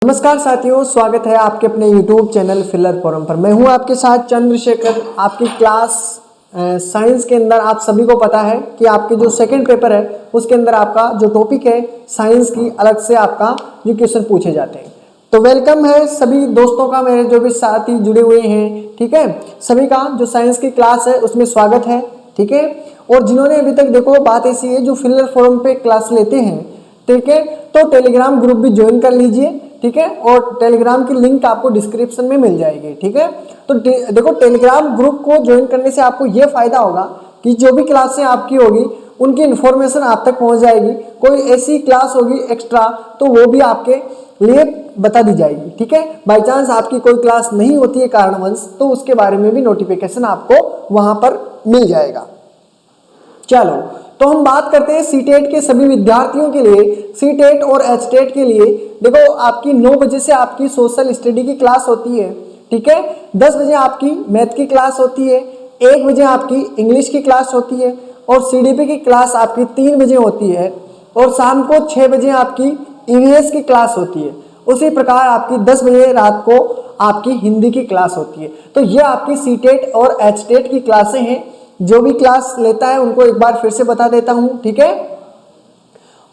नमस्कार साथियों, स्वागत है आपके अपने YouTube चैनल फिलर फोरम पर। मैं हूं आपके साथ चंद्रशेखर। आपकी क्लास साइंस के अंदर आप सभी को पता है कि आपके जो सेकंड पेपर है उसके अंदर आपका जो टॉपिक है साइंस की, अलग से आपका जो क्वेश्चन पूछे जाते हैं। तो वेलकम है सभी दोस्तों का, मेरे जो भी साथी जुड़े हुए हैं, ठीक है, सभी का जो साइंस की क्लास है उसमें स्वागत है, ठीक है। और जिन्होंने अभी तक, देखो बात ऐसी है, जो फिलर फोरम पे क्लास लेते हैं, ठीक है, तो टेलीग्राम ग्रुप भी ज्वाइन कर लीजिए, ठीक है। और टेलीग्राम की लिंक आपको डिस्क्रिप्शन में मिल जाएगी, ठीक है। तो देखो, टेलीग्राम ग्रुप को ज्वाइन करने से आपको ये फायदा होगा कि जो भी क्लासें आपकी होगी उनकी इन्फॉर्मेशन आप तक पहुंच जाएगी। कोई ऐसी क्लास होगी एक्स्ट्रा तो वो भी आपके लिए बता दी जाएगी, ठीक है। बाई चांस आपकी कोई क्लास नहीं होती है कारणवश, तो उसके बारे में भी नोटिफिकेशन आपको वहां पर मिल जाएगा। चलो, तो हम बात करते हैं सीटेट के सभी विद्यार्थियों के लिए। सीटेट और एचटेट के लिए देखो, आपकी 9 बजे से आपकी सोशल स्टडी की क्लास होती है, ठीक है। 10 बजे आपकी मैथ की क्लास होती है, 1 बजे आपकी इंग्लिश की क्लास होती है, और सीडीपी की क्लास आपकी 3 बजे होती है, और शाम को 6 बजे आपकी ईवीएस की क्लास होती है। उसी प्रकार आपकी 10 बजे रात को आपकी हिंदी की क्लास होती है। तो ये आपकी सीटेट और एचटेट की क्लासें हैं। जो भी क्लास लेता है उनको एक बार फिर से बता देता हूं, ठीक है,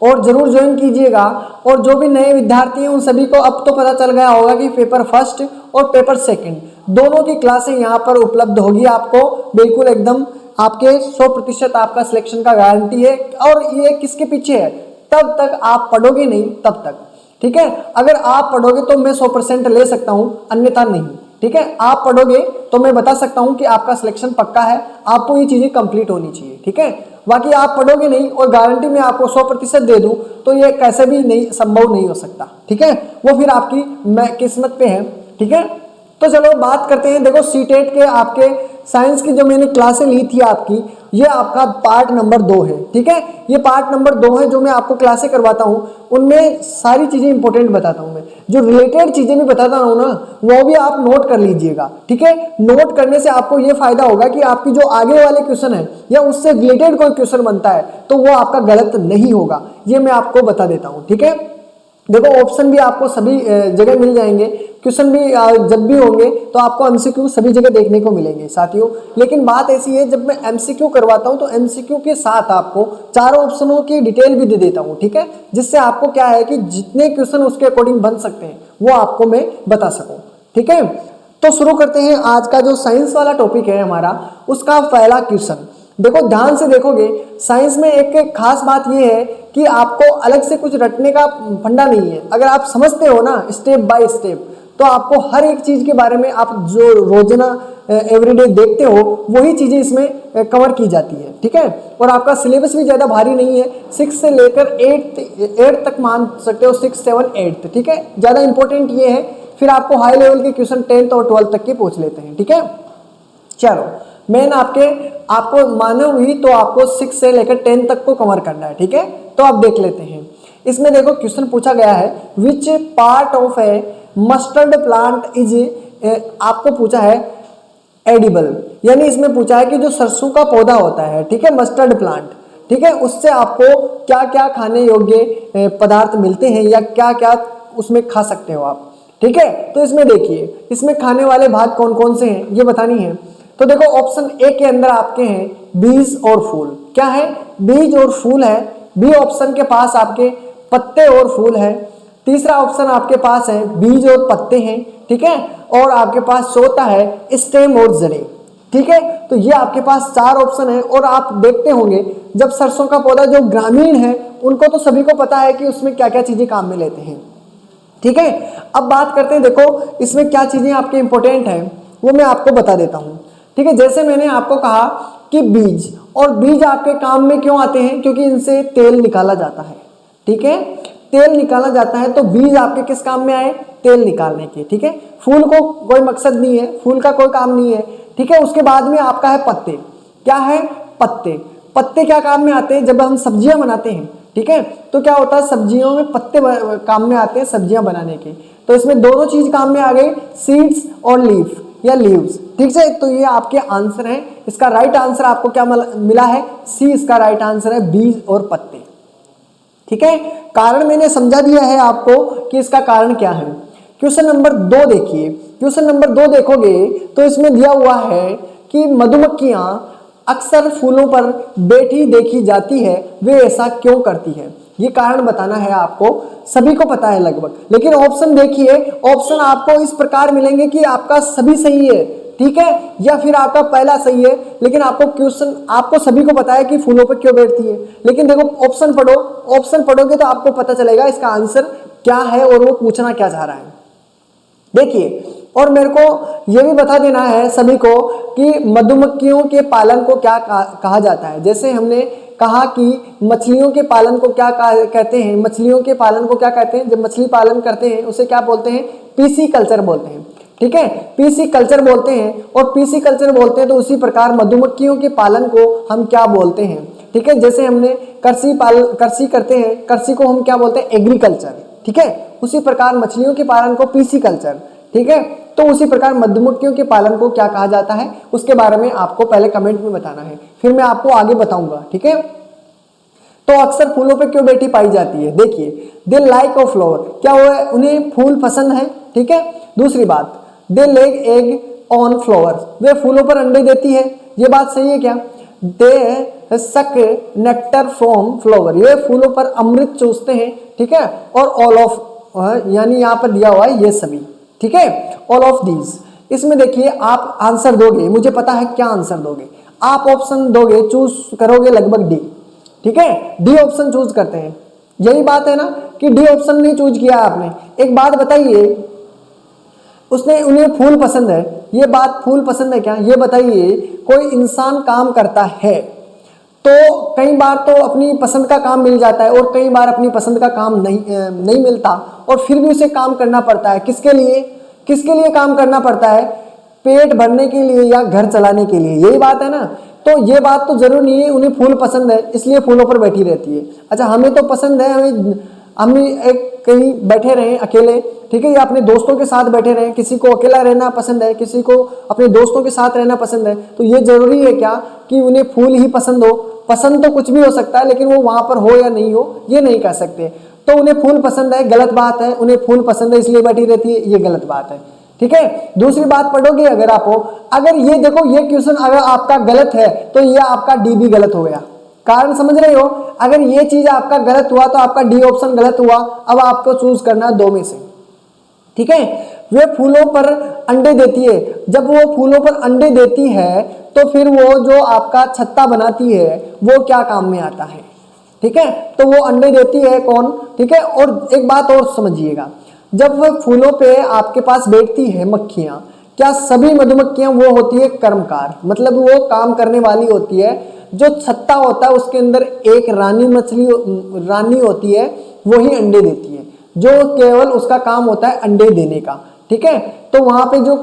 और जरूर ज्वाइन कीजिएगा। और जो भी नए विद्यार्थी हैं उन सभी को अब तो पता चल गया होगा कि पेपर फर्स्ट और पेपर सेकंड दोनों की क्लासें यहाँ पर उपलब्ध होगी आपको, बिल्कुल एकदम आपके 100% आपका सिलेक्शन का गारंटी है। और ये किसके पीछे है? तब तक आप पढ़ोगे नहीं, तब तक, ठीक है। अगर आप पढ़ोगे तो मैं 100% ले सकता हूं, अन्यथा नहीं, ठीक है। आप पढ़ोगे तो मैं बता सकता हूं कि आपका सिलेक्शन पक्का है, आपको ये चीजें कंप्लीट होनी चाहिए, ठीक है। बाकी आप पढ़ोगे नहीं और गारंटी में आपको 100% दे दूं तो ये कैसे भी नहीं, संभव नहीं हो सकता, ठीक है। वो फिर आपकी किस्मत पे है, ठीक है। तो चलो बात करते हैं। देखो, सीटेट के आपके साइंस की जो मैंने क्लासें ली थी आपकी, ये आपका पार्ट नंबर 2 है, ठीक है। ये पार्ट नंबर 2 है जो मैं आपको क्लासें करवाता हूं, उनमें सारी चीजें इंपॉर्टेंट बताता हूं मैं। जो रिलेटेड चीजें भी बताता हूं ना, वो भी आप नोट कर लीजिएगा, ठीक है। नोट करने से आपको ये फायदा होगा कि आपकी जो आगे वाले क्वेश्चन है या उससे रिलेटेड कोई क्वेश्चन बनता है तो वो आपका गलत नहीं होगा, ये मैं आपको बता देता हूं, ठीक है। देखो, ऑप्शन भी आपको सभी जगह मिल जाएंगे, क्वेश्चन भी जब भी होंगे तो आपको एमसीक्यू सभी जगह देखने को मिलेंगे साथियों। लेकिन बात ऐसी है, जब मैं एमसीक्यू करवाता हूं तो एमसीक्यू के साथ आपको चारों ऑप्शनों की डिटेल भी दे देता हूं, ठीक है, जिससे आपको क्या है कि जितने क्वेश्चन उसके अकॉर्डिंग बन सकते हैं वो आपको मैं बता सकूं, ठीक है। तो शुरू करते हैं। आज का जो साइंस वाला टॉपिक है हमारा, उसका पहला क्वेश्चन देखो, ध्यान से देखोगे। साइंस में एक खास बात यह है कि आपको अलग से कुछ रटने का फंडा नहीं है। अगर आप समझते हो ना स्टेप बाय स्टेप, तो आपको हर एक चीज के बारे में आप जो रोजाना एवरीडे देखते हो वही चीजें इसमें कवर की जाती है, ठीक है। और आपका सिलेबस भी ज्यादा भारी नहीं है, 6 से लेकर 8 तक मान सकते हो, 6, 7, 8, ठीक है। ज्यादा इंपॉर्टेंट ये है, फिर आपको हाई लेवल के क्वेश्चन 10th और 12th तक के पूछ लेते हैं, ठीक है। चलो, मेन आपको मानो हुई तो आपको 6 से लेकर 10 तक को कवर करना है, ठीक है। तो आप देख लेते हैं। इसमें देखो, क्वेश्चन पूछा गया है, which part of A mustard plant is, आपको पूछा है एडिबल, यानी इसमें पूछा है कि जो सरसों का पौधा होता है, ठीक है, मस्टर्ड प्लांट, ठीक है, उससे आपको क्या क्या खाने योग्य पदार्थ मिलते हैं या क्या क्या उसमें खा सकते हो आप, ठीक है। तो इसमें देखिए, इसमें खाने वाले भाग कौन कौन से हैं ये बतानी है। तो देखो, ऑप्शन ए के अंदर आपके हैं बीज और फूल। क्या है? बीज और फूल है। बी ऑप्शन के पास आपके पत्ते और फूल है। तीसरा ऑप्शन आपके पास है बीज और पत्ते हैं, ठीक है। और आपके पास चौथा है स्टेम और जड़ें, ठीक है। तो ये आपके पास 4 ऑप्शन है। और आप देखते होंगे, जब सरसों का पौधा जो ग्रामीण है उनको तो सभी को पता है कि उसमें क्या क्या चीजें काम में लेते हैं, ठीक है। अब बात करते हैं, देखो इसमें क्या चीजें आपके इंपॉर्टेंट है वो मैं आपको बता देता हूं, ठीक है। जैसे मैंने आपको कहा कि बीज, और बीज आपके काम में क्यों आते हैं? क्योंकि इनसे तेल निकाला जाता है, ठीक है। तेल निकाला जाता है, तो बीज आपके किस काम में आए? तेल निकालने के, ठीक है। फूल को कोई मकसद नहीं है, फूल का कोई काम नहीं है, ठीक है। उसके बाद में आपका है पत्ते। क्या है? पत्ते। पत्ते क्या काम में आते हैं? जब हम सब्जियां बनाते हैं, ठीक है, तो क्या होता है, सब्जियों में पत्ते काम में आते हैं सब्जियां बनाने के। तो इसमें दोनों चीज काम में आ गई, सीड्स और लीफ या लीव्स, ठीक है। तो ये आपके आंसर है। इसका राइट आंसर आपको क्या मिला है? सी इसका राइट आंसर है, बीज और पत्ते, ठीक है, कारण मैंने समझा दिया है आपको कि इसका कारण क्या है। क्वेश्चन नंबर 2 देखिए, क्वेश्चन नंबर 2 देखोगे तो इसमें दिया हुआ है कि मधुमक्खियां अक्सर फूलों पर बैठी देखी जाती है, वे ऐसा क्यों करती है। ये कारण बताना है आपको, सभी को पता है लगभग, लेकिन ऑप्शन देखिए, ऑप्शन आपको इस प्रकार मिलेंगे कि आपका सभी सही है, ठीक है, या फिर आपका पहला सही है, लेकिन आपको क्वेश्चन, आपको सभी को पता है कि फूलों पर क्यों बैठती है, लेकिन देखो ऑप्शन पढ़ो, ऑप्शन पढ़ोगे तो आपको पता चलेगा इसका आंसर क्या है और वो पूछना क्या चाह रहा है। देखिए, और मेरे को यह भी बता देना है सभी को कि मधुमक्खियों के पालन को क्या कहा जाता है। जैसे हमने कहा कि मछलियों के पालन को क्या कहते हैं, मछलियों के पालन को क्या कहते हैं, जब मछली पालन करते हैं उसे क्या बोलते हैं, पीसी कल्चर बोलते हैं, ठीक है, पीसी कल्चर बोलते हैं। और पीसी कल्चर बोलते हैं तो उसी प्रकार मधुमक्खियों के पालन को हम क्या बोलते हैं, ठीक है, जैसे हमने कृषि करते हैं, कृषि को हम क्या बोलते हैं, एग्रीकल्चर, ठीक है, उसी प्रकार मछलियों के पालन को पीसी कल्चर, ठीक है, तो उसी प्रकार मधुमक्खियों के पालन को क्या कहा जाता है उसके बारे में आपको पहले कमेंट में बताना है, फिर मैं आपको आगे बताऊंगा, ठीक है। तो अक्सर फूलों पे क्यों बैठी पाई जाती है, देखिए, दे लाइक ऑफ फ्लावर, क्या वो उन्हें फूल पसंद है, ठीक है। दूसरी बात, दे लेग एग ऑन फ्लावर, वे फूलों पर अंडे देती है, ये बात सही है क्या। दे सक नेक्टर फ्रॉम फ्लावर, ये फूलों पर अमृत चूसते हैं, ठीक है। और ऑल ऑफ, यानी यहाँ पर दिया हुआ है ये सभी, ठीक है, ऑल ऑफ दीज। इसमें देखिए आप आंसर दोगे, मुझे पता है क्या आंसर दोगे, आप ऑप्शन दोगे, चूज करोगे लगभग डी, ठीक है, डी ऑप्शन चूज करते हैं। यही बात है ना कि डी ऑप्शन नहीं चूज किया आपने। एक बात बताइए, उसने उन्हें फूल पसंद है, ये बात फूल पसंद है क्या, ये बताइए। कोई इंसान काम करता है तो कई बार तो अपनी पसंद का काम मिल जाता है और कई बार अपनी पसंद का काम नहीं मिलता और फिर भी उसे काम करना पड़ता है। किसके लिए, किसके लिए काम करना पड़ता है, पेट भरने के लिए या घर चलाने के लिए, यही बात है ना। तो ये बात तो जरूर नहीं है उन्हें फूल पसंद है इसलिए फूलों पर बैठी रहती है। अच्छा, हमें तो पसंद है, हम एक कहीं बैठे रहें अकेले, ठीक है, या अपने दोस्तों के साथ बैठे रहें, किसी को अकेला रहना पसंद है, किसी को अपने दोस्तों के साथ रहना पसंद है, तो ये जरूरी है क्या कि उन्हें फूल ही पसंद हो। पसंद तो कुछ भी हो सकता है लेकिन वो वहां पर हो या नहीं हो ये नहीं कह सकते। तो उन्हें फूल पसंद है, गलत बात है, उन्हें फूल पसंद है इसलिए बैठी रहती है, ये गलत बात है, ठीक है। दूसरी बात पढ़ोगे अगर आप हो, अगर ये देखो ये क्वेश्चन अगर आपका गलत है तो ये आपका डी भी गलत हो गया। कारण समझ रहे हो, अगर ये चीज आपका गलत हुआ तो आपका डी ऑप्शन गलत हुआ। अब आपको चूज करना है दो में से, ठीक है। वे फूलों पर अंडे देती है, जब वो फूलों पर अंडे देती है तो फिर वो जो आपका छत्ता बनाती है वो क्या काम में आता है, ठीक है। तो वो अंडे देती है कौन, ठीक है। और एक बात और समझिएगा, जब वह फूलों पे आपके पास बैठती है मक्खियां, क्या सभी मधुमक्खियां वो होती है कर्मकार, मतलब वो काम करने वाली होती है। जो छत्ता होता है उसके अंदर एक रानी होती है, वही अंडे देती है, जो केवल उसका काम होता है अंडे देने का, ठीक है। तो वहां पे जो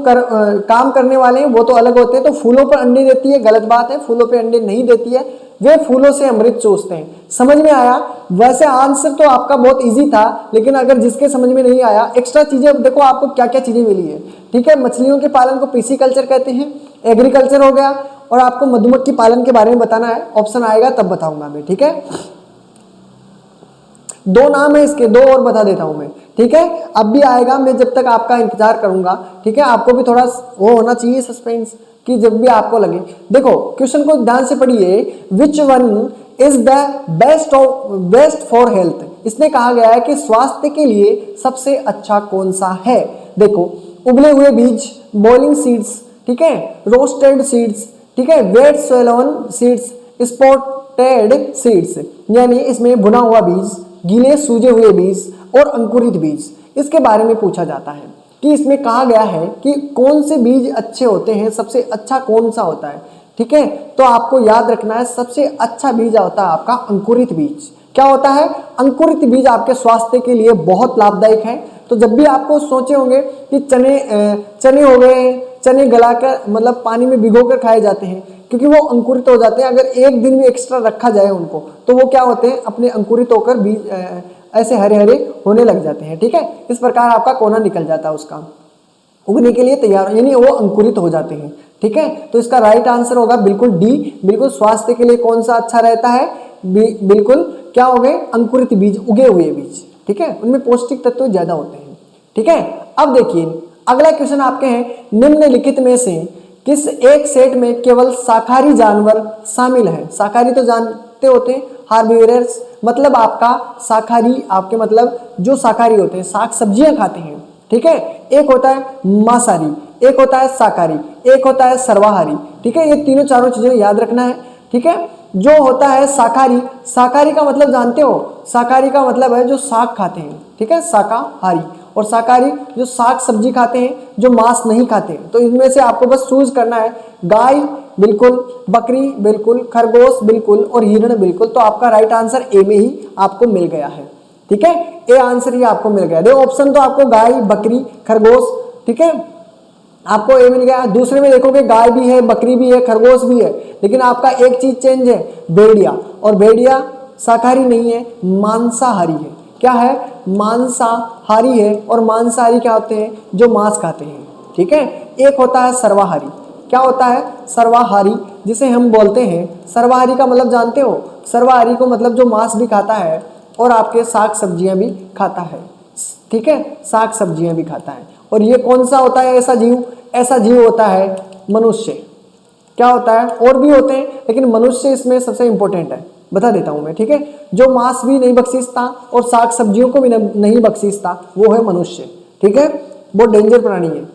काम करने वाले हैं वो तो अलग होते हैं। तो फूलों पर अंडे देती है, गलत बात है, फूलों पे अंडे नहीं देती है, वे फूलों से अमृत चूसते हैं। समझ में आया। वैसे आंसर तो आपका बहुत इजी था, लेकिन अगर जिसके समझ में नहीं आया, एक्स्ट्रा चीजें देखो आपको क्या क्या चीजें मिली है, ठीक है। मछलियों के पालन को पीसी कल्चर कहते हैं, एग्रीकल्चर हो गया, और आपको मधुमक्खी पालन के बारे में बताना है। ऑप्शन आएगा तब बताऊंगा मैं, ठीक है। दो नाम है इसके, दो और बता देता हूं मैं, ठीक है। अब भी आएगा, मैं जब तक आपका इंतजार करूंगा, ठीक है। आपको भी थोड़ा वो होना चाहिए सस्पेंस कि जब भी आपको लगे। देखो क्वेश्चन को ध्यान से पढ़िए, which one is the best for health. इसने कहा गया है कि स्वास्थ्य के लिए सबसे अच्छा कौन सा है। देखो, उबले हुए बीज, बॉइलिंग सीड्स, ठीक है, रोस्टेड सीड्स, ठीक है, वेट सोलोन सीड्स, स्पॉटेड सीड्स, यानी इसमें भुना हुआ बीज, गीले सूजे हुए बीज और अंकुरित बीज। इसके बारे में पूछा जाता है कि इसमें कहा गया है कि कौन से बीज अच्छे होते हैं, सबसे अच्छा कौन सा होता है, ठीक है। तो आपको याद रखना है सबसे अच्छा बीज होता है आपका अंकुरित बीज। क्या होता है, अंकुरित बीज आपके स्वास्थ्य के लिए बहुत लाभदायक है। तो जब भी आपको सोचे होंगे कि चने हो गए, चने गलाकर मतलब पानी में भिगोकर खाए जाते हैं क्योंकि वो अंकुरित हो जाते हैं। अगर एक दिन भी एक्स्ट्रा रखा जाए उनको तो वो क्या होते हैं, अपने अंकुरित होकर बीज ऐसे हरे हरे होने लग जाते हैं, ठीक है। इस प्रकार आपका कोना निकल जाता है, उसका उगने के लिए तैयार, यानी वो अंकुरित हो जाते हैं, ठीक है। तो इसका राइट आंसर होगा बिल्कुल डी, बिल्कुल स्वास्थ्य के लिए कौन सा अच्छा रहता है, बिल्कुल क्या हो गए, अंकुरित बीज, उगे हुए बीज, ठीक है, उनमें पौष्टिक तत्व ज्यादा होते हैं, ठीक है। अब देखिए अगला क्वेश्चन आपके हैं, निम्नलिखित में से किस एक सेट में केवल शाकाहारी जानवर शामिल है। शाकाहारी तो जानते होते हैं, हार्बिवोरस मतलब आपका शाकाहारी, आपके मतलब जो शाकाहारी होते हैं, साग सब्जियां खाते हैं, ठीक है। एक होता है मांसाहारी, एक होता है शाकाहारी, एक होता है सर्वाहारी, ठीक है। ये तीनों चारों चीजें याद रखना है, ठीक है। जो होता है शाकाहारी, शाकाहारी का मतलब जानते हो, शाकाहारी का मतलब है जो साग खाते हैं, ठीक है, शाकाहारी। और शाकाहारी जो साग सब्जी खाते हैं, जो मांस नहीं खाते हैं। तो इनमें से आपको बस चूज करना है, गाय बिल्कुल, बकरी बिल्कुल, खरगोश बिल्कुल और हिरण बिल्कुल। तो आपका राइट आंसर ए में ही आपको मिल गया है, ठीक है। ए आंसर ही आपको मिल गया। देखो ऑप्शन तो आपको गाय, बकरी, खरगोश, ठीक है, आपको ए मिल गया। दूसरे में देखोगे गाय भी है, बकरी भी है, खरगोश भी है, लेकिन आपका एक चीज चेंज है, भेड़िया। और भेड़िया शाकाहारी नहीं है, मांसाहारी है। क्या है, मांसाहारी है। और मांसाहारी क्या होते हैं, जो मांस खाते हैं, ठीक है। एक होता है सर्वाहारी, क्या होता है, सर्वाहारी, जिसे हम बोलते हैं, सर्वाहारी का मतलब जानते हो, सर्वाहारी को मतलब जो मांस भी खाता है और आपके साग सब्जियां भी खाता है, ठीक है, साग सब्जियां भी खाता है। और ये कौन सा होता है ऐसा जीव, ऐसा जीव होता है मनुष्य। क्या होता है, और भी होते हैं लेकिन मनुष्य इसमें सबसे इंपॉर्टेंट है, बता देता हूं मैं, ठीक है। जो मांस भी नहीं बख्शीता और साग सब्जियों को भी नहीं बख्शीता, वो है मनुष्य, ठीक है। बहुत डेंजर प्राणी है।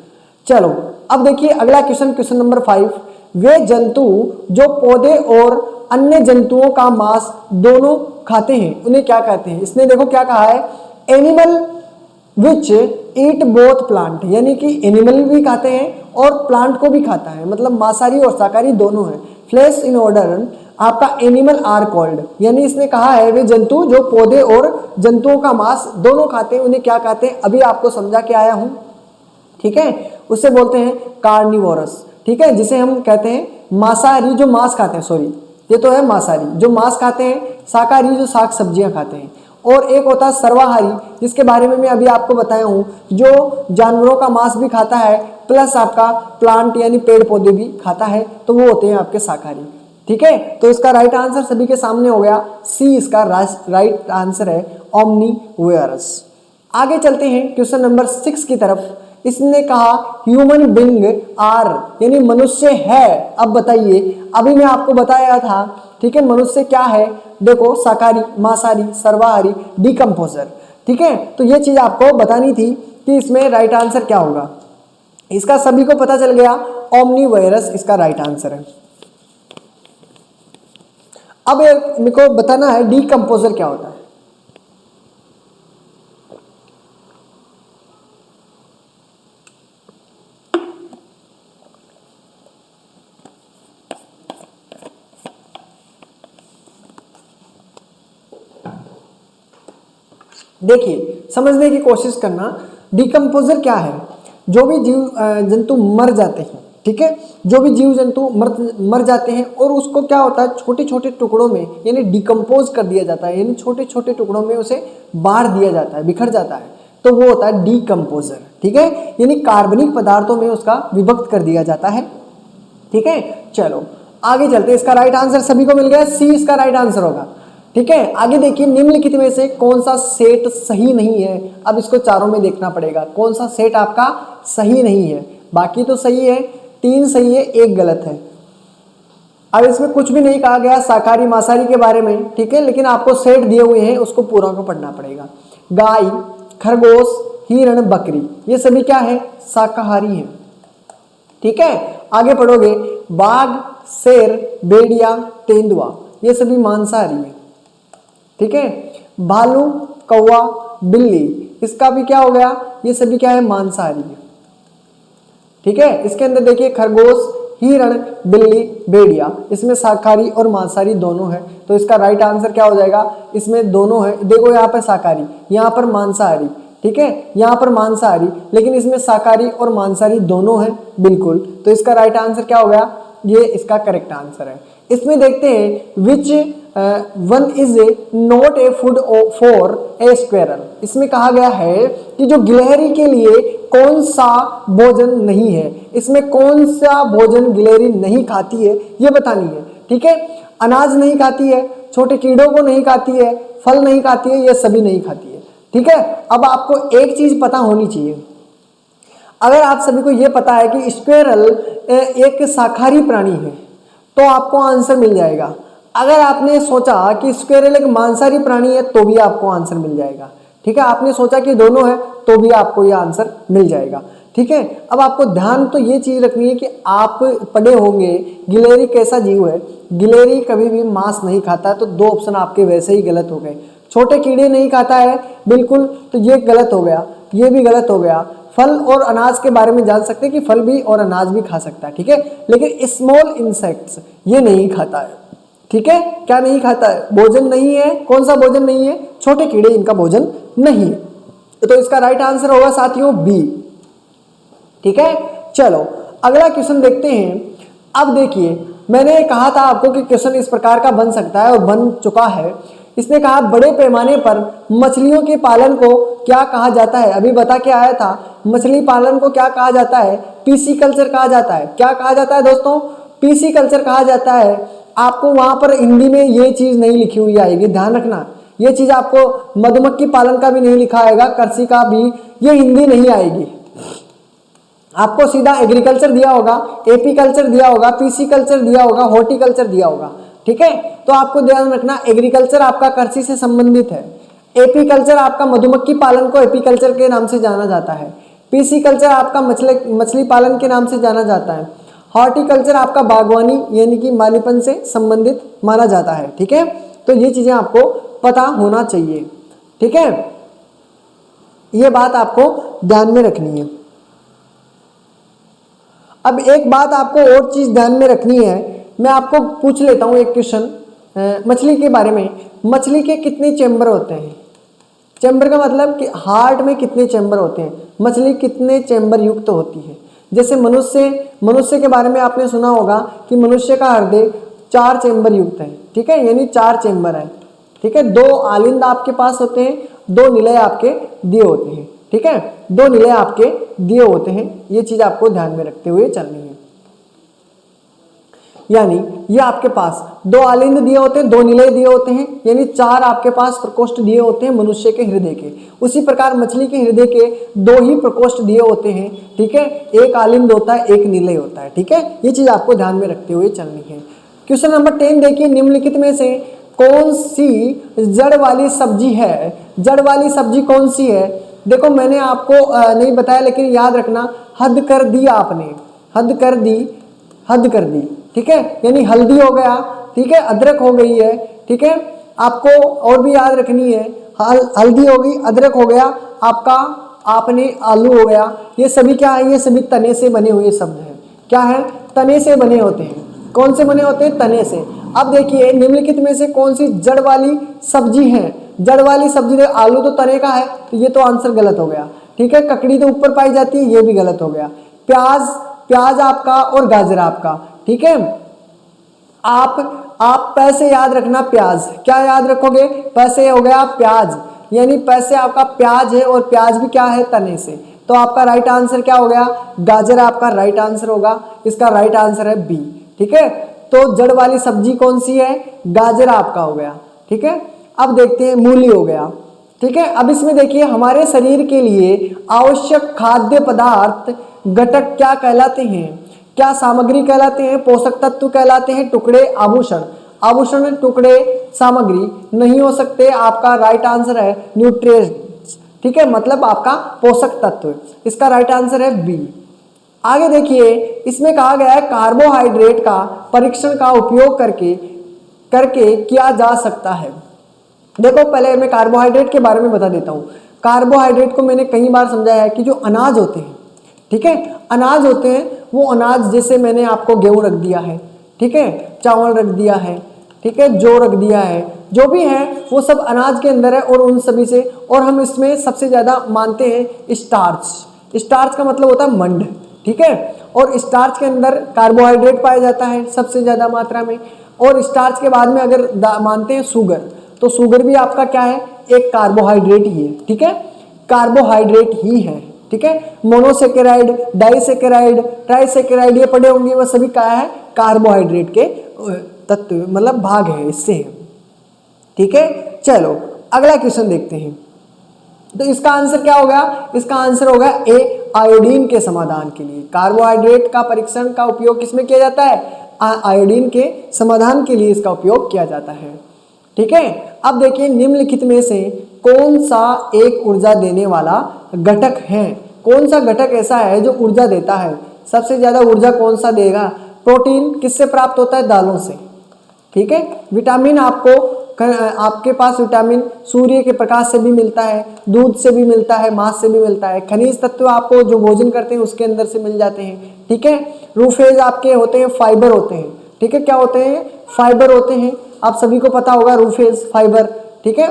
चलो अब देखिए अगला क्वेश्चन, क्वेश्चन नंबर 5, वे जंतु जो पौधे और अन्य जंतुओं का मांस दोनों खाते हैं उन्हें क्या कहते हैं। इसने देखो क्या कहा है, animal which eat both plant, यानी कि एनिमल भी खाते हैं और प्लांट को भी खाता है, मतलब मांसाहारी और शाकाहारी दोनों है। फ्लैश इन ऑर्डर आपका एनिमल आर कॉल्ड, यानी इसने कहा है वे जंतु जो पौधे और जंतुओं का मांस दोनों खाते हैं उन्हें क्या कहते हैं। अभी आपको समझा के आया हूं, ठीक है, उसे बोलते हैं कार्निवोरस, ठीक है, जिसे हम कहते हैं मांसाहारी जो मांस खाते हैं, सॉरी ये तो है मांसाहारी जो मांस खाते हैं, शाकाहारी जो साग सब्जियां खाते हैं। और एक होता है सर्वाहारी, जिसके बारे में मैं अभी आपको बताया हूं, जो जानवरों का मांस भी खाता है प्लस आपका प्लांट यानी पेड़ पौधे भी खाता है, तो वो होते हैं आपके शाकाहारी, ठीक है। तो इसका राइट आंसर सभी के सामने हो गया, सी इसका राइट आंसर है, ओमनीवोरस। आगे चलते हैं क्वेश्चन नंबर 6 की तरफ। इसने कहा ह्यूमन बीइंग आर, यानी मनुष्य है। अब बताइए, अभी मैं आपको बताया था, ठीक है, मनुष्य क्या है, देखो शाकाहारी, मांसाहारी, सर्वाहारी, डिकम्पोजर, ठीक है। तो ये चीज आपको बतानी थी कि इसमें राइट आंसर क्या होगा। इसका सभी को पता चल गया, ओमनीवोरस इसका राइट आंसर है। अब मेरे को बताना है डिकम्पोजर क्या होता है। देखिए समझने की कोशिश करना, डिकम्पोजर क्या है। जो भी जीव जंतु मर जाते हैं, ठीक है, जो भी जीव जंतु मर जाते हैं और उसको क्या होता है, छोटे छोटे टुकड़ों में यानी डिकम्पोज कर दिया जाता है, यानी छोटे छोटे टुकड़ों में उसे बांट दिया जाता है, बिखर जाता है, तो वो होता है डिकम्पोजर, ठीक है। यानी कार्बनिक पदार्थों में उसका विभक्त कर दिया जाता है, ठीक है। चलो आगे चलते हैं, इसका राइट आंसर सभी को मिल गया, सी इसका राइट आंसर होगा, ठीक है। आगे देखिए निम्नलिखित में से कौन सा सेट सही नहीं है। अब इसको चारों में देखना पड़ेगा कौन सा सेट आपका सही नहीं है। बाकी तो सही है, 3 सही है, 1 गलत है। अब इसमें कुछ भी नहीं कहा गया शाकाहारी मांसाहारी के बारे में, ठीक है, लेकिन आपको सेट दिए हुए हैं उसको पूरा को पढ़ना पड़ेगा। गाय, खरगोश, हिरण, बकरी, ये सभी क्या है, शाकाहारी है, ठीक है। आगे पढ़ोगे, बाघ, शेर, भेड़िया, तेंदुआ, ये सभी मांसाहारी है, ठीक है। भालू, कौवा, बिल्ली, इसका भी क्या हो गया, ये सभी क्या है, मांसाहारी है, ठीक है। इसके अंदर देखिए खरगोश, हिरण, बिल्ली, भेड़िया, इसमें शाकाहारी और मांसाहारी दोनों है, तो इसका राइट आंसर क्या हो जाएगा, इसमें दोनों है। देखो यहाँ पर शाकाहारी, यहाँ पर मांसाहारी, ठीक है, यहाँ पर मांसाहारी, लेकिन इसमें शाकाहारी और मांसाहारी दोनों है, बिल्कुल। तो इसका राइट आंसर क्या हो गया, ये इसका करेक्ट आंसर है। इसमें देखते हैं which one is not a food for a squirrel. इसमें कहा गया है कि जो गिलहरी के लिए कौन सा भोजन नहीं है, इसमें कौन सा भोजन गिलहरी नहीं खाती है ये बतानी है, ठीक है। अनाज नहीं खाती है, छोटे कीड़ों को नहीं खाती है, फल नहीं खाती है, ये सभी नहीं खाती है। ठीक है, अब आपको एक चीज पता होनी चाहिए, अगर आप सभी को यह पता है कि स्क्वेरल एक शाकाहारी प्राणी है तो आपको आंसर मिल जाएगा। अगर आपने सोचा कि स्क्वेरल एक मांसाहारी प्राणी है तो भी आपको आंसर मिल जाएगा। ठीक है, आपने सोचा कि दोनों है तो भी आपको यह आंसर मिल जाएगा। ठीक है, अब आपको ध्यान तो ये चीज रखनी है कि आप पढ़े होंगे गिलहरी कैसा जीव है। गिलहरी कभी भी मांस नहीं खाता है, तो दो ऑप्शन आपके वैसे ही गलत हो गए। छोटे कीड़े नहीं खाता है बिल्कुल, तो ये गलत हो गया, ये भी गलत हो गया। फल और अनाज के बारे में जान सकते हैं कि फल भी और अनाज भी खा सकता है। ठीक है, लेकिन स्मॉल इंसेक्ट्स ये नहीं खाता है। ठीक है, क्या नहीं खाता है? भोजन नहीं है। कौन सा भोजन नहीं है? छोटे कीड़े, इनका भोजन नहीं है। तो इसका राइट आंसर होगा साथियों बी। ठीक है, चलो अगला क्वेश्चन देखते हैं। अब देखिए, मैंने कहा था आपको कि क्वेश्चन इस प्रकार का बन सकता है और बन चुका है। इसने कहा बड़े पैमाने पर मछलियों के पालन को क्या कहा जाता है? अभी बता के आया था, मछली पालन को क्या कहा जाता है? पीसी कल्चर कहा जाता है। क्या कहा जाता है दोस्तों? पीसी कल्चर कहा जाता है। आपको वहां पर हिंदी में ये चीज नहीं लिखी हुई आएगी, ध्यान रखना। ये चीज आपको मधुमक्खी पालन का भी नहीं लिखा आएगा, कृषि का भी, ये हिंदी नहीं आएगी। आपको सीधा एग्रीकल्चर दिया होगा, एपी कल्चर दिया होगा, पीसी कल्चर दिया होगा, हॉर्टिकल्चर दिया होगा। ठीक है, तो आपको ध्यान रखना, एग्रीकल्चर आपका कृषि से संबंधित है, एपी कल्चर आपका मधुमक्खी पालन को एपी कल्चर के नाम से जाना जाता है, पीसी कल्चर आपका मछली पालन के नाम से जाना जाता है, हॉर्टिकल्चर आपका बागवानी यानी कि मालीपन से संबंधित माना जाता है। ठीक है, तो ये चीजें आपको पता होना चाहिए। ठीक है, ये बात आपको ध्यान में रखनी है। अब एक बात आपको और चीज ध्यान में रखनी है, मैं आपको पूछ लेता हूं एक क्वेश्चन मछली के बारे में। मछली के कितने चैम्बर होते हैं? चैम्बर का मतलब कि हार्ट में कितने चैम्बर होते हैं? मछली कितने चैम्बर युक्त होती है? जैसे मनुष्य के बारे में आपने सुना होगा कि मनुष्य का हृदय 4 चैम्बर युक्त है। ठीक है, यानी 4 चैम्बर है। ठीक है, 2 आलिंद आपके पास होते हैं, 2 निलय आपके दिए होते हैं। ठीक है, 2 निलय आपके दिए होते हैं। ये चीज आपको ध्यान में रखते हुए चलनी है। यानी ये आपके पास 2 आलिंद दिए होते हैं, 2 निलय दिए होते हैं, यानी 4 आपके पास प्रकोष्ठ दिए होते हैं मनुष्य के हृदय के। उसी प्रकार मछली के हृदय के 2 ही प्रकोष्ठ दिए होते हैं। ठीक है, एक आलिंद होता है, एक निलय होता है। ठीक है, ये चीज आपको ध्यान में रखते हुए चलनी है। क्वेश्चन नंबर 10 देखिए, निम्नलिखित में से कौन सी जड़ वाली सब्जी है? जड़ वाली सब्जी कौन सी है? देखो मैंने आपको नहीं बताया, लेकिन याद रखना, हद कर दी आपने, हद कर दी, हद कर दी। ठीक है, यानी हल्दी हो गया, ठीक है, अदरक हो गई है। ठीक है, आपको और भी याद रखनी है, हल्दी हो गई, अदरक हो गया आपका, आपने आलू हो गया। ये सभी क्या है? ये सभी तने से बने हुए शब्द हैं। क्या है? तने से बने होते हैं। कौन से बने होते हैं? तने से। अब देखिए, निम्नलिखित में से कौन सी जड़ वाली सब्जी है? जड़ वाली सब्जी, आलू तो तने का है, तो ये तो आंसर गलत हो गया। ठीक है, ककड़ी तो ऊपर पाई जाती है, ये भी गलत हो गया। प्याज आपका और गाजर आपका। ठीक है, आप पैसे याद रखना, प्याज। क्या याद रखोगे? पैसे हो गया प्याज, यानी पैसे आपका प्याज है, और प्याज भी क्या है? तने से। तो आपका राइट आंसर क्या हो गया? गाजर आपका राइट आंसर होगा। इसका राइट आंसर है बी। ठीक है, तो जड़ वाली सब्जी कौन सी है? गाजर आपका हो गया। ठीक है, अब देखते हैं, मूली हो गया। ठीक है, अब इसमें देखिए, हमारे शरीर के लिए आवश्यक खाद्य पदार्थ घटक क्या कहलाते हैं? क्या सामग्री कहलाते हैं? पोषक तत्व कहलाते हैं? टुकड़े, आभूषण? आभूषण, टुकड़े, सामग्री नहीं हो सकते। आपका राइट आंसर है न्यूट्रिएंट्स। ठीक है, मतलब आपका पोषक तत्व। इसका राइट आंसर है बी। आगे देखिए, इसमें कहा गया है कार्बोहाइड्रेट का परीक्षण का उपयोग करके किया जा सकता है। देखो, पहले मैं कार्बोहाइड्रेट के बारे में बता देता हूँ। कार्बोहाइड्रेट को मैंने कई बार समझाया है कि जो अनाज होते हैं, ठीक है, अनाज होते हैं, वो अनाज जैसे मैंने आपको गेहूं रख दिया है, ठीक है, चावल रख दिया है, ठीक है, जौ रख दिया है, जो भी है वो सब अनाज के अंदर है। और उन सभी से, और हम इसमें सबसे ज्यादा मानते हैं स्टार्च। स्टार्च का मतलब होता है मंड। ठीक है, और स्टार्च के अंदर कार्बोहाइड्रेट पाया जाता है सबसे ज्यादा मात्रा में। और स्टार्च के बाद में अगर मानते हैं शुगर, तो शुगर भी आपका क्या है? एक कार्बोहाइड्रेट ही है। ठीक है, कार्बोहाइड्रेट ही है। ठीक है, मोनोसेकेराइड, डाइसेकेराइड, ट्राइसेकेराइड, ये पढ़े होंगे, वो सभी क्या है? कार्बोहाइड्रेट के तत्व मतलब भाग है इससे है। ठीक है, चलो अगला क्वेश्चन देखते हैं। तो इसका आंसर क्या होगा? इसका आंसर होगा ए, आयोडीन के समाधान के लिए। कार्बोहाइड्रेट का परीक्षण का उपयोग किसमें किया जाता है? आयोडीन के समाधान के लिए इसका उपयोग किया जाता है। ठीक है, अब देखिए निम्नलिखित में से कौन सा एक ऊर्जा देने वाला घटक है? कौन सा घटक ऐसा है जो ऊर्जा देता है? सबसे ज्यादा ऊर्जा कौन सा देगा? प्रोटीन किससे प्राप्त होता है? दालों से। ठीक है, विटामिन आपके पास विटामिन सूर्य के प्रकाश से भी मिलता है, दूध से भी मिलता है, मांस से भी मिलता है। खनिज तत्व आपको जो भोजन करते हैं उसके अंदर से मिल जाते हैं। ठीक है, रूफेज आपके होते हैं, फाइबर होते हैं। ठीक है, क्या होते हैं? फाइबर होते हैं। आप सभी को पता होगा रूफेज, फाइबर। ठीक है,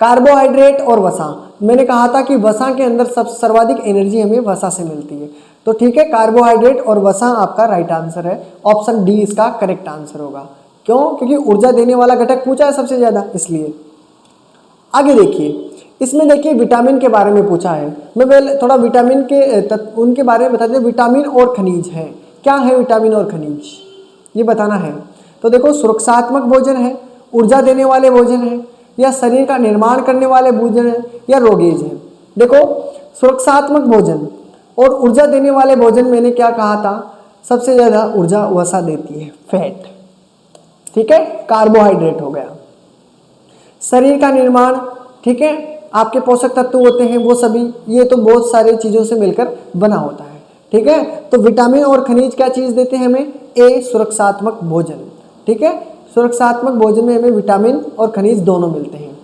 कार्बोहाइड्रेट और वसा, मैंने कहा था कि वसा के अंदर सर्वाधिक एनर्जी हमें वसा से मिलती है। तो ठीक है, कार्बोहाइड्रेट और वसा आपका राइट आंसर है। ऑप्शन डी इसका करेक्ट आंसर होगा। क्यों? क्योंकि ऊर्जा देने वाला घटक पूछा है सबसे ज्यादा, इसलिए। आगे देखिए, इसमें देखिए विटामिन के बारे में पूछा है। मैं पहले थोड़ा विटामिन के उनके बारे में बता दें। विटामिन और खनिज है। क्या है विटामिन और खनिज, ये बताना है। तो देखो, सुरक्षात्मक भोजन है, ऊर्जा देने वाले भोजन है, या शरीर का निर्माण करने वाले भोजन है, या रोगेज है। देखो, सुरक्षात्मक भोजन और ऊर्जा देने वाले भोजन, मैंने क्या कहा था? सबसे ज्यादा ऊर्जा वसा देती है, फैट। ठीक है, कार्बोहाइड्रेट हो गया। शरीर का निर्माण, ठीक है, आपके पोषक तत्व होते हैं वो सभी, ये तो बहुत सारी चीजों से मिलकर बना होता है। ठीक है, तो विटामिन और खनिज क्या चीज देते हैं हमें? ए, सुरक्षात्मक भोजन। ठीक है, सुरक्षात्मक भोजन में हमें विटामिन और खनिज दोनों मिलते हैं।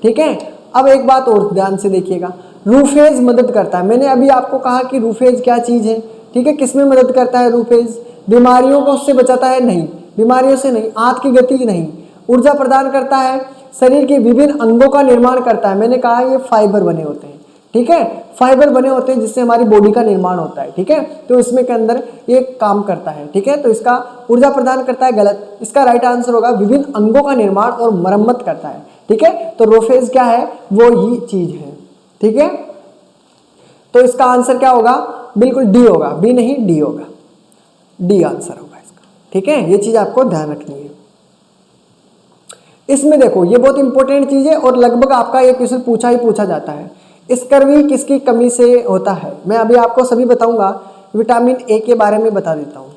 ठीक है, अब एक बात और ध्यान से देखिएगा, रूफेज मदद करता है। मैंने अभी आपको कहा कि रूफेज क्या चीज है। ठीक है, किसमें मदद करता है रूफेज? बीमारियों को उससे बचाता है? नहीं, बीमारियों से नहीं। आंत की गति नहीं। ऊर्जा प्रदान करता है, शरीर के विभिन्न अंगों का निर्माण करता है। मैंने कहा ये फाइबर बने होते हैं। ठीक है, फाइबर बने होते हैं जिससे हमारी बॉडी का निर्माण होता है। ठीक है, तो इसमें के अंदर ये काम करता है। ठीक है, तो इसका ऊर्जा प्रदान करता है, गलत। इसका राइट आंसर होगा विभिन्न अंगों का निर्माण और मरम्मत करता है। ठीक है, तो रोफेज क्या है? वो ही चीज है। ठीक है, तो इसका आंसर क्या होगा? बिल्कुल डी होगा, बी नहीं डी होगा। डी आंसर होगा इसका। ठीक है, ये चीज आपको ध्यान रखनी है। इसमें देखो, ये बहुत इंपॉर्टेंट चीज है और लगभग आपका ये क्वेश्चन पूछा ही पूछा जाता है। स्कर्वी किसकी कमी से होता है? मैं अभी आपको सभी बताऊंगा। विटामिन ए के बारे में बता देता हूँ।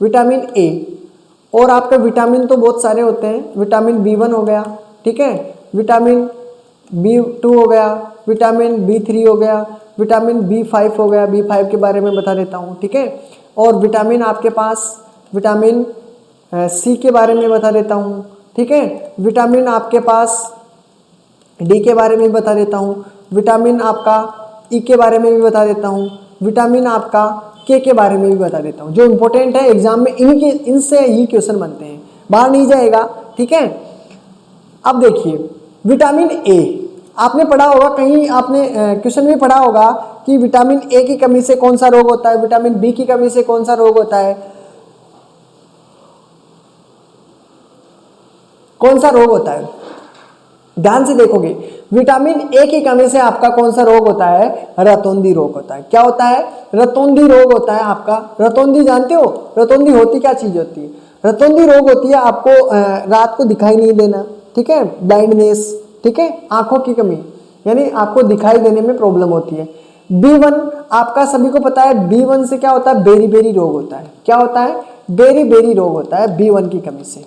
विटामिन ए, और आपका विटामिन तो बहुत सारे होते हैं। विटामिन B1 हो गया, ठीक है, विटामिन B2 हो गया, विटामिन B3 हो गया, विटामिन B5 हो गया। B5 के बारे में बता देता हूँ। ठीक है, और विटामिन आपके पास विटामिन C के बारे में बता देता हूँ। ठीक है, विटामिन आपके पास डी के बारे में बता देता हूँ। विटामिन आपका ई के बारे में भी बता देता हूँ। विटामिन आपका के बारे में भी बता देता हूँ। जो इंपॉर्टेंट है एग्जाम में इनसे ही क्वेश्चन बनते हैं, बाहर नहीं जाएगा। ठीक है, अब देखिए विटामिन ए, आपने पढ़ा होगा कहीं, आपने क्वेश्चन में पढ़ा होगा कि विटामिन ए की कमी से कौन सा रोग होता है, विटामिन बी की कमी से कौन सा रोग होता है, कौन सा रोग होता है? ध्यान से देखोगे, विटामिन ए की कमी से आपका कौन सा रोग होता है? रतौंधी रोग होता है। क्या होता है? रतौंधी रोग होता है आपका। रतौंधी जानते हो? रतौंधी होती क्या चीज होती है? रतौंधी रोग होती है आपको रात को दिखाई नहीं देना। ठीक है, ब्लाइंडनेस। ठीक है, आंखों की कमी, यानी आपको दिखाई देने में प्रॉब्लम होती है। B1 आपका सभी को पता है, B1 से क्या होता है? बेरी बेरी रोग होता है। क्या होता है? बेरी बेरी रोग होता है B1 की कमी से।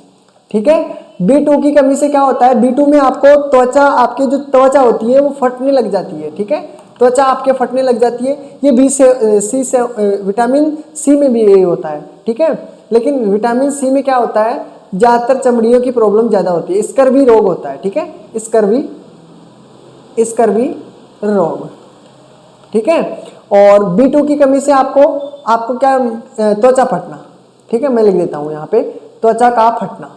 ठीक है, B2 की कमी से क्या होता है? B2 में आपको त्वचा, आपकी जो त्वचा होती है वो फटने लग जाती है। ठीक है, त्वचा आपके फटने लग जाती है। ये सी से विटामिन सी में भी यही होता है। ठीक है, लेकिन विटामिन सी में क्या होता है? ज्यादातर चमड़ियों की प्रॉब्लम ज्यादा होती है। स्कर्वी रोग होता है। ठीक है, स्कर्वी रोग। ठीक है, और B2 की कमी से आपको क्या? त्वचा फटना। ठीक है, मैं लिख देता हूं यहाँ पे, त्वचा का फटना।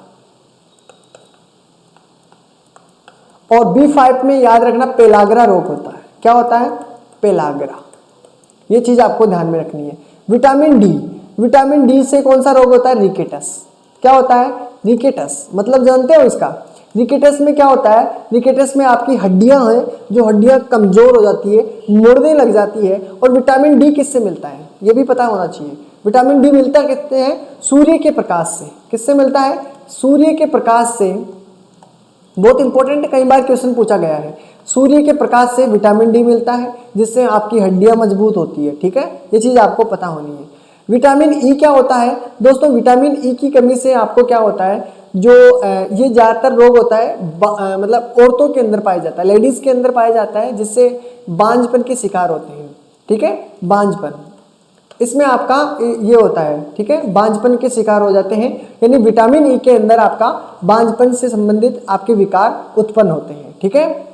और B5 में याद रखना पेलाग्रा रोग होता है। क्या होता है? पेलाग्रा। ये चीज आपको ध्यान में रखनी है। विटामिन डी, विटामिन डी से कौन सा रोग होता है? रिकेटस। क्या होता है? रिकेटस, मतलब जानते हो इसका? रिकेटस में क्या होता है? रिकेटस में आपकी हड्डियां हैं, जो हड्डियां कमजोर हो जाती है, मुड़ने लग जाती है। और विटामिन डी किससे मिलता है? ये भी पता होना चाहिए। विटामिन डी मिलता किससे है? सूर्य के प्रकाश से। किससे मिलता है? सूर्य के प्रकाश से। बहुत इंपॉर्टेंट, कई बार क्वेश्चन पूछा गया है। सूर्य के प्रकाश से विटामिन डी मिलता है, जिससे आपकी हड्डियां मजबूत होती है। ठीक है, ये चीज आपको पता होनी है। विटामिन ई क्या होता है दोस्तों? विटामिन ई की कमी से आपको क्या होता है, जो ये ज्यादातर रोग होता है मतलब औरतों के अंदर पाया जाता है, लेडीज के अंदर पाया जाता है, जिससे बांझपन के शिकार होते हैं। ठीक है, बांझपन, इसमें आपका ये होता है। ठीक है, बांझपन के शिकार हो जाते हैं, यानी विटामिन ई के अंदर आपका बांझपन से संबंधित आपके विकार उत्पन्न होते हैं। ठीक है,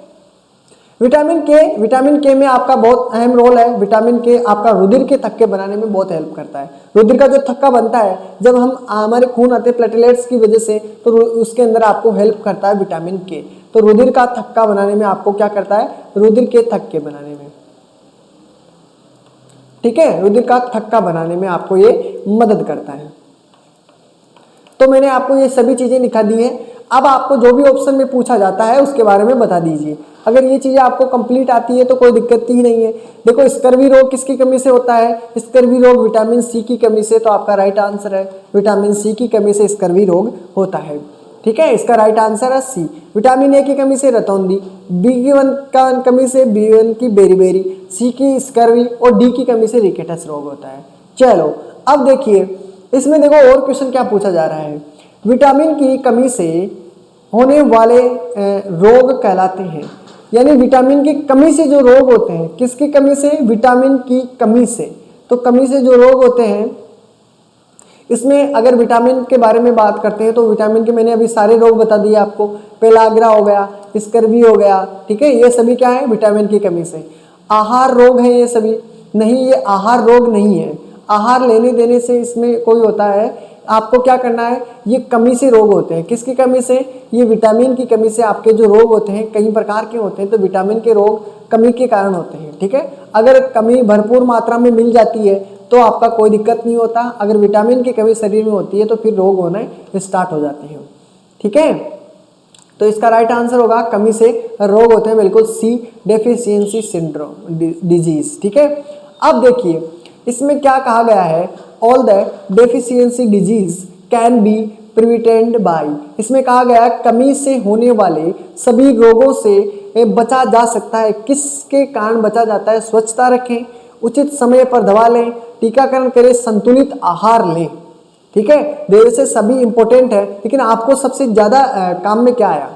विटामिन के में आपका बहुत अहम रोल है। विटामिन के आपका रुधिर के थक्के बनाने में बहुत हेल्प करता है। रुधिर का जो थक्का बनता है, जब हम हमारे खून आते हैं प्लेटलेट्स की वजह से, तो उसके अंदर आपको हेल्प करता है विटामिन के। तो रुधिर का थक्का बनाने में आपको क्या करता है? रुधिर के थक्के बनाने में, ठीक है, रुधिर का थक्का बनाने में आपको ये मदद करता है। तो मैंने आपको ये सभी चीजें दिखा दी हैं। अब आपको जो भी ऑप्शन में पूछा जाता है उसके बारे में बता दीजिए। अगर ये चीजें आपको कंप्लीट आती है तो कोई दिक्कत ही नहीं है। देखो, स्कर्वी रोग किसकी कमी से होता है? स्कर्वी रोग विटामिन सी की कमी से। तो आपका राइट आंसर है विटामिन सी की कमी से स्कर्वी रोग होता है। ठीक है, इसका राइट आंसर है सी। विटामिन ए की कमी से रतौंधी, B1 का कमी से B1 की बेरीबेरी, सी की स्कर्वी और डी की कमी से रिकेटस रोग होता है। चलो अब देखिए, इसमें देखो और क्वेश्चन क्या पूछा जा रहा है। विटामिन की कमी से होने वाले रोग कहलाते हैं, यानी विटामिन की कमी से जो रोग होते हैं, किसकी कमी से? विटामिन की कमी से। तो कमी से जो रोग होते हैं, इसमें अगर विटामिन के बारे में बात करते हैं तो विटामिन के मैंने अभी सारे रोग बता दिए आपको। पेलाग्रा हो गया, स्कर्वी हो गया, ठीक है, ये सभी क्या है? विटामिन की कमी से। आहार रोग है ये सभी? नहीं, ये आहार रोग नहीं है। आहार लेने देने से इसमें कोई होता है, आपको क्या करना है, ये कमी से रोग होते हैं। किसकी कमी से? ये विटामिन की कमी से आपके जो रोग होते हैं कई प्रकार के होते हैं। तो विटामिन के रोग कमी के कारण होते हैं। ठीक है, अगर कमी भरपूर मात्रा में मिल जाती है तो आपका कोई दिक्कत नहीं होता। अगर विटामिन की कमी शरीर में होती है तो फिर रोग होने स्टार्ट हो जाते हैं। ठीक है, तो इसका राइट आंसर होगा कमी से रोग होते हैं, बिल्कुल सी, डेफिशिएंसी सिंड्रोम डिजीज। ठीक है, अब देखिए इसमें क्या कहा गया है, all the deficiency disease can be prevented by. इसमें कहा गया है कमी से होने वाले सभी रोगों से बचा जा सकता है। किसके कारण बचा जाता है? स्वच्छता रखें, उचित समय पर दवा लें, टीकाकरण करें, संतुलित आहार लें। ठीक है, देर से सभी इंपॉर्टेंट है, लेकिन आपको सबसे ज्यादा काम में क्या आया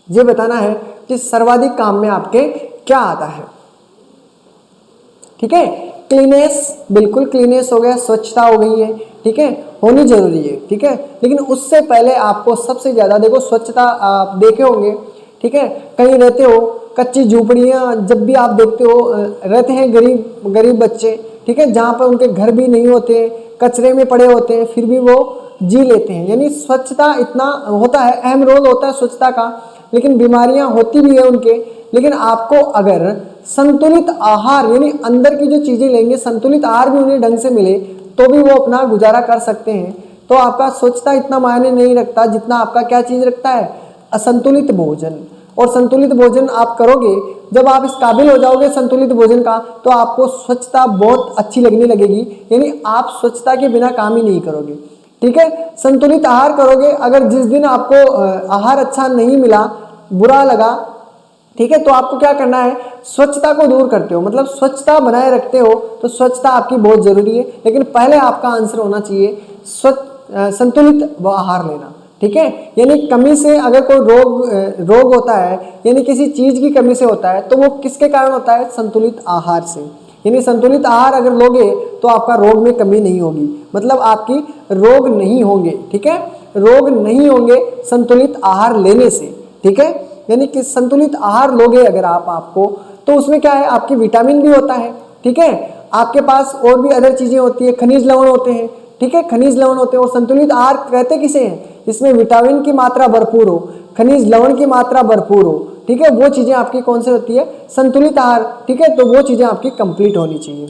ये बताना है कि सर्वाधिक काम में आपके क्या आता है। ठीक है, क्लीनेस, बिल्कुल क्लीनेस हो गया, स्वच्छता हो गई है। ठीक है, होनी जरूरी है। ठीक है, लेकिन उससे पहले आपको सबसे ज्यादा देखो स्वच्छता आप देखे होंगे। ठीक है, कहीं रहते हो कच्ची झूपड़ियाँ, जब भी आप देखते हो रहते हैं गरीब बच्चे। ठीक है, जहाँ पर उनके घर भी नहीं होते, कचरे में पड़े होते हैं, फिर भी वो जी लेते हैं। यानी स्वच्छता इतना होता है, अहम रोल होता है स्वच्छता का, लेकिन बीमारियां होती भी है उनके। लेकिन आपको अगर संतुलित आहार, यानी अंदर की जो चीजें लेंगे, संतुलित आहार भी उन्हें ढंग से मिले तो भी वो अपना गुजारा कर सकते हैं। तो आपका स्वच्छता इतना मायने नहीं रखता जितना आपका क्या चीज रखता है, असंतुलित भोजन। और संतुलित भोजन आप करोगे, जब आप इस काबिल हो जाओगे संतुलित भोजन का, तो आपको स्वच्छता बहुत अच्छी लगने लगेगी। यानी आप स्वच्छता के बिना काम ही नहीं करोगे। ठीक है, संतुलित आहार करोगे। अगर जिस दिन आपको आहार अच्छा नहीं मिला, बुरा लगा, ठीक है, तो आपको क्या करना है, स्वच्छता को दूर करते हो, मतलब स्वच्छता बनाए रखते हो। तो स्वच्छता आपकी बहुत जरूरी है, लेकिन पहले आपका आंसर होना चाहिए संतुलित आहार लेना। ठीक है, यानी कमी से अगर कोई रोग होता है, यानी किसी चीज की कमी से होता है, तो वो किसके कारण होता है? संतुलित आहार से। यानी संतुलित आहार अगर लोगे तो आपका रोग में कमी नहीं होगी, मतलब आपकी रोग नहीं होंगे। ठीक है, रोग नहीं होंगे संतुलित आहार लेने से। ठीक है, यानी कि संतुलित आहार लोगे अगर आपको, तो उसमें क्या है, आपकी विटामिन भी होता है। ठीक है, आपके पास और भी अदर चीजें होती है, खनिज लवण होते हैं। ठीक है, खनिज लवण होते हैं। और संतुलित आहार कहते किसे हैं? इसमें विटामिन की मात्रा भरपूर हो, खनिज लवण की मात्रा भरपूर हो। ठीक है, वो चीजें आपकी कौन सी होती है? संतुलित आहार। ठीक है, तो वो चीजें आपकी कंप्लीट होनी चाहिए।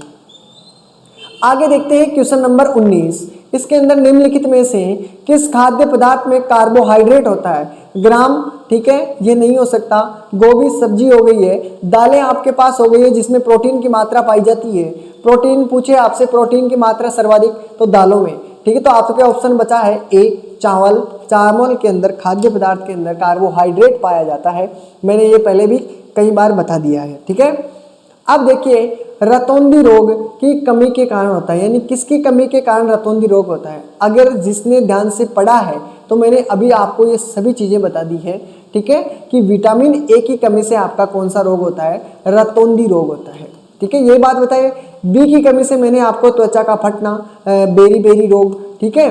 आगे देखते हैं क्वेश्चन नंबर 19। इसके अंदर निम्नलिखित में से किस खाद्य पदार्थ में कार्बोहाइड्रेट होता है? ग्राम, ठीक है, ये नहीं हो सकता। गोभी सब्जी हो गई है। दालें आपके पास हो गई है जिसमें प्रोटीन की मात्रा पाई जाती है। प्रोटीन पूछे आपसे, प्रोटीन की मात्रा सर्वाधिक तो दालों में, ठीक है। तो आपके ऑप्शन बचा है ए चावल। चावल के अंदर, खाद्य पदार्थ के अंदर कार्बोहाइड्रेट पाया जाता है। मैंने ये पहले भी कई बार बता दिया है, ठीक है। अब देखिए, रतौंधी रोग की कमी के कारण होता है, यानी किसकी कमी के कारण रतौंधी रोग होता है। अगर जिसने ध्यान से पढ़ा है तो मैंने अभी आपको ये सभी चीजें बता दी है, ठीक है, कि विटामिन ए की कमी से आपका कौन सा रोग होता है, रतौंधी रोग होता है, ठीक है। ये बात बताइए। बी की कमी से मैंने आपको त्वचा का फटना, बेरी बेरी रोग, ठीक है,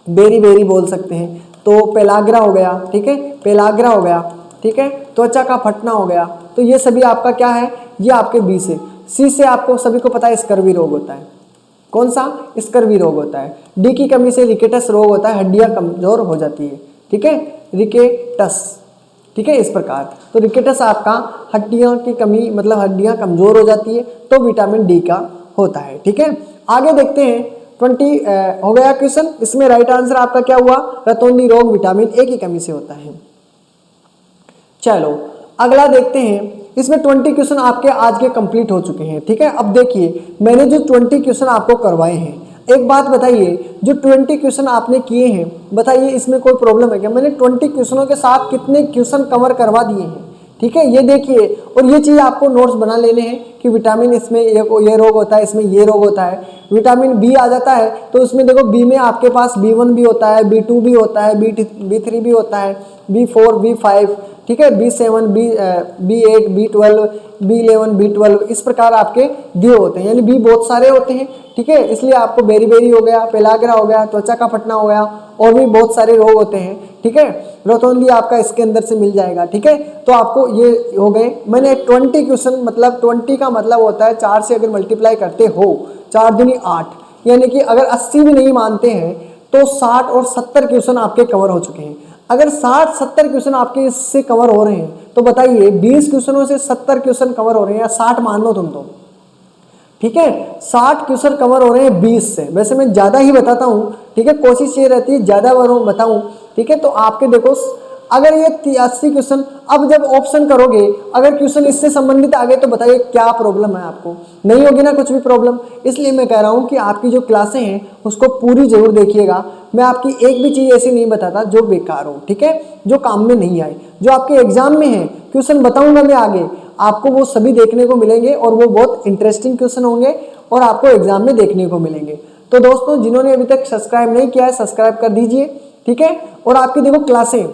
बेरी बेरी बोल सकते हैं, तो पेलाग्रा हो गया, ठीक है, पेलाग्रा हो गया, ठीक है, त्वचा का फटना हो गया। तो ये सभी आपका क्या है, ये आपके बी से। सी से आपको सभी को पता है स्कर्वी रोग होता है। कौन सा, स्कर्वी रोग होता है। डी की कमी से रिकेटस रोग होता है, हड्डियां कमजोर हो जाती है, ठीक है, रिकेटस, ठीक है, इस प्रकार। तो रिकेटस आपका हड्डियों की कमी, मतलब हड्डियां कमजोर हो जाती है, तो विटामिन डी का होता है, ठीक है। आगे देखते हैं, 20 हो गया क्वेश्चन। इसमें राइट आंसर आपका क्या हुआ, रतौंधी रोग विटामिन ए की कमी से होता है। चलो अगला देखते हैं। इसमें 20 क्वेश्चन आपके आज के कंप्लीट हो चुके हैं, ठीक है। अब देखिए, मैंने जो 20 क्वेश्चन आपको करवाए हैं, एक बात बताइए, जो 20 क्वेश्चन आपने किए हैं, बताइए इसमें कोई प्रॉब्लम है क्या। मैंने 20 क्वेश्चनों के साथ कितने क्वेश्चन कवर करवा दिए हैं, ठीक है, ये देखिए। और ये चीज़ आपको नोट्स बना लेने हैं कि विटामिन इसमें ये रोग होता है, इसमें ये रोग होता है। विटामिन बी आ जाता है तो उसमें देखो, बी में आपके पास B1 भी होता है, B2 भी होता है, B3 भी होता है, B4 B5, ठीक है, B7 B8 B12 B11 B12, इस प्रकार आपके दिए होते हैं, यानी बी बहुत सारे होते हैं, ठीक है। इसलिए आपको बेरी बेरी हो गया, पेलाग्रा हो गया, त्वचा का फटना हो गया, और भी बहुत सारे रोग होते हैं, ठीक है। रतौंधी आपका इसके अंदर से मिल जाएगा, ठीक है। तो आपको ये हो गए। मैंने 20 क्वेश्चन, मतलब 20 का मतलब होता है 4 से अगर मल्टीप्लाई करते हो, 4 दूनी 8, यानी कि अगर 80 भी नहीं मानते हैं तो 60 और 70 क्वेश्चन आपके कवर हो चुके हैं। अगर 60-70 क्वेश्चन आपके इससे कवर हो रहे हैं तो बताइए 20 क्वेश्चनों से 70 क्वेश्चन कवर हो रहे हैं, या 60 मान लो तुम तो, ठीक है। 60 क्वेश्चन कवर हो रहे हैं 20 से। वैसे मैं ज्यादा ही बताता हूँ, ठीक है, कोशिश ये रहती है ज्यादा बताऊं, ठीक है। तो आपके देखो, अगर ये 80 क्वेश्चन, अब जब ऑप्शन करोगे, अगर क्वेश्चन इससे संबंधित आ गए तो बताइए क्या प्रॉब्लम है आपको, नहीं होगी ना कुछ भी प्रॉब्लम। इसलिए मैं कह रहा हूँ कि आपकी जो क्लासें हैं उसको पूरी जरूर देखिएगा। मैं आपकी एक भी चीज ऐसी नहीं बताता जो बेकार हो, ठीक है, जो काम में नहीं आए। जो आपके एग्जाम में है क्वेश्चन बताऊंगा मैं आगे, आपको वो सभी देखने को मिलेंगे, और वो बहुत इंटरेस्टिंग क्वेश्चन होंगे और आपको एग्जाम में देखने को मिलेंगे। तो दोस्तों, जिन्होंने अभी तक सब्सक्राइब नहीं किया है, सब्सक्राइब कर दीजिए, ठीक है। और आपकी देखो क्लासें,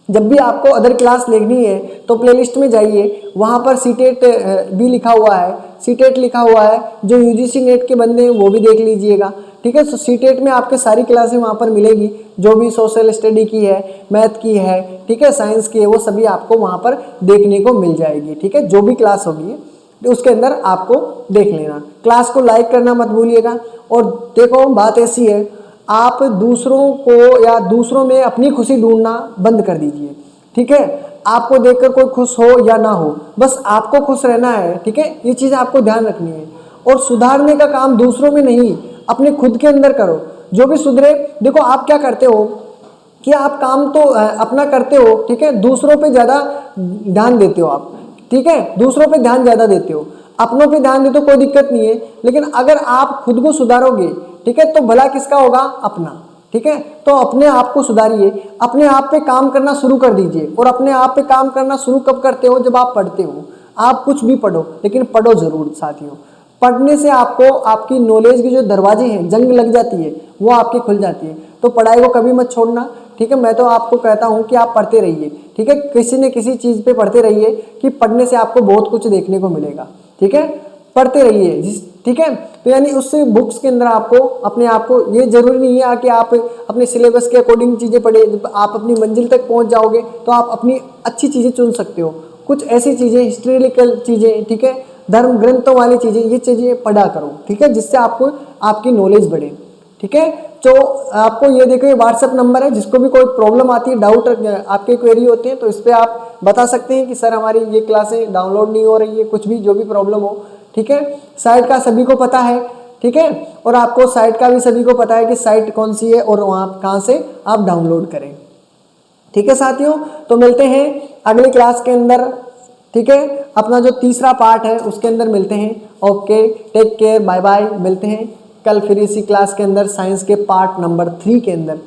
जब भी आपको अदर क्लास देखनी है तो प्लेलिस्ट में जाइए, वहाँ पर सीटेट भी लिखा हुआ है, सीटेट लिखा हुआ है, जो यूजीसी नेट के बंदे हैं वो भी देख लीजिएगा, ठीक है। तो सीटेट में आपके सारी क्लासें वहाँ पर मिलेगी, जो भी सोशल स्टडी की है, मैथ की है, ठीक है, साइंस की है, वो सभी आपको वहाँ पर देखने को मिल जाएगी, ठीक है। जो भी क्लास होगी तो उसके अंदर आपको देख लेना। क्लास को लाइक करना मत भूलिएगा। और देखो, बात ऐसी है, आप दूसरों को या दूसरों में अपनी खुशी ढूंढना बंद कर दीजिए, ठीक है। आपको देखकर कोई खुश हो या ना हो, बस आपको खुश रहना है, ठीक है। ये चीज़ आपको ध्यान रखनी है। और सुधारने का काम दूसरों में नहीं, अपने खुद के अंदर करो, जो भी सुधरे। देखो, आप क्या करते हो कि आप काम तो अपना करते हो, ठीक है, दूसरों पे ज़्यादा ध्यान देते हो आप, ठीक है, दूसरों पे ध्यान ज़्यादा देते हो, अपनों पे ध्यान देते हो, कोई दिक्कत नहीं है। लेकिन अगर आप खुद को सुधारोगे, ठीक है, तो भला किसका होगा, अपना, ठीक है। तो अपने आप को सुधारिए, अपने आप पे काम करना शुरू कर दीजिए। और अपने आप पे काम करना शुरू कब करते हो, जब आप पढ़ते हो। आप कुछ भी पढ़ो, लेकिन पढ़ो जरूर साथियों। पढ़ने से आपको आपकी नॉलेज के जो दरवाजे हैं, जंग लग जाती है, वो आपकी खुल जाती है। तो पढ़ाई को कभी मत छोड़ना, ठीक है। मैं तो आपको कहता हूँ कि आप पढ़ते रहिए, ठीक है, किसी न किसी चीज़ पे पढ़ते रहिए, कि पढ़ने से आपको बहुत कुछ देखने को मिलेगा, ठीक है। पढ़ते रहिए, ठीक है। तो यानी उससे बुक्स के अंदर आपको अपने आप को, ये जरूरी नहीं है कि आप अपने सिलेबस के अकॉर्डिंग चीज़ें पढ़े। आप अपनी मंजिल तक पहुंच जाओगे तो आप अपनी अच्छी चीज़ें चुन सकते हो। कुछ ऐसी चीज़ें, हिस्टोरिकल चीज़ें, ठीक है, धर्म ग्रंथों वाली चीज़ें, ये चीज़ें पढ़ा करो, ठीक है, जिससे आपको आपकी नॉलेज बढ़े, ठीक है। तो आपको ये देखो, ये व्हाट्सएप नंबर है, जिसको भी कोई प्रॉब्लम आती है, डाउट आपके क्वेरी होते हैं, तो इस पर आप बता सकते हैं कि सर हमारी ये क्लासें डाउनलोड नहीं हो रही है, कुछ भी जो भी प्रॉब्लम हो, ठीक है। साइट का सभी को पता है, ठीक है, और आपको साइट का भी सभी को पता है कि साइट कौन सी है और वहाँ कहाँ से आप डाउनलोड करें, ठीक है साथियों, तो मिलते हैं अगली क्लास के अंदर। ठीक है, अपना जो तीसरा पार्ट है उसके अंदर मिलते हैं। Okay, take care, bye bye. मिलते हैं कल फिर इसी क्लास के अंदर साइंस के पार्ट नंबर 3 के अंदर।